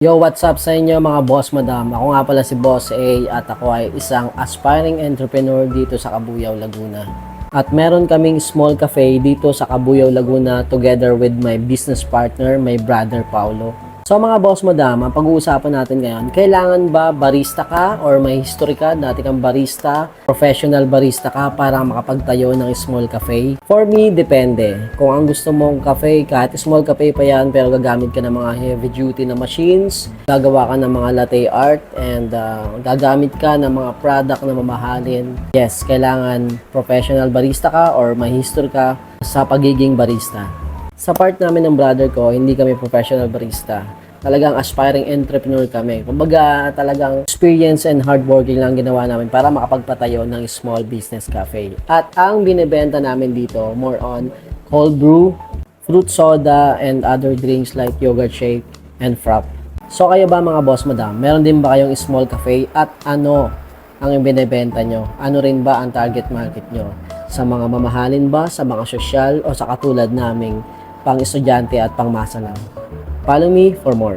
Yo, what's up sa inyo mga boss madam? Ako nga pala si Boss A at ako ay isang aspiring entrepreneur dito sa Cabuyao, Laguna. At meron kaming small cafe dito sa Cabuyao, Laguna together with my business partner, my brother Paulo. So mga boss madam, ang pag-uusapan natin ngayon, kailangan ba barista ka or may history ka, dati kang barista, professional barista ka para makapagtayo ng small cafe? For me, depende. Kung ang gusto mong cafe, kahit small cafe pa yan, pero gagamit ka ng mga heavy duty na machines, gagawa ka ng mga latte art, and gagamit ka ng mga product na mamahalin. Yes, kailangan professional barista ka or may history ka sa pagiging barista. Sa part namin ng brother ko, hindi kami professional barista. Talagang aspiring entrepreneur kami. Kumbaga, talagang experience and hardworking lang ginawa namin para makapagpatayo ng small business cafe. At ang binibenta namin dito, more on cold brew, fruit soda, and other drinks like yogurt shake and frap. So kayo ba mga boss madam, meron din ba kayong small cafe at ano ang binibenta nyo? Ano rin ba ang target market nyo? Sa mga mamahalin ba, sa mga sosyal, o sa katulad naming pang estudyante at pang masa lang? Follow me for more.